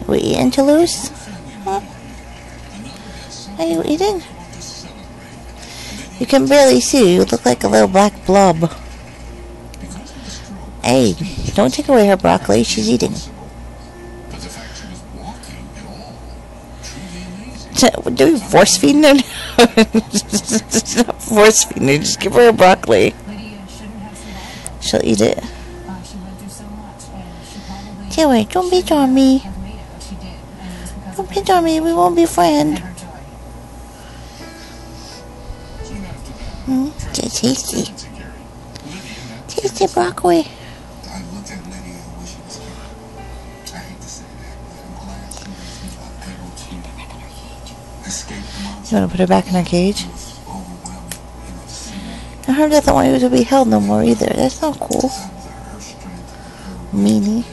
We eating, Toulouse? Huh? Are you eating? You can barely see. You look like a little black blob. Hey, don't take away her broccoli. She's eating. Do we force feeding her? It's not force feeding her. Just give her a broccoli. She'll eat it. Anyway, don't beat on me. Don't beat on me. We won't be friends. It's tasty. Tasty broccoli. You want to put her back in her cage? And her doesn't want you to be held no more either. That's not cool. Meanie.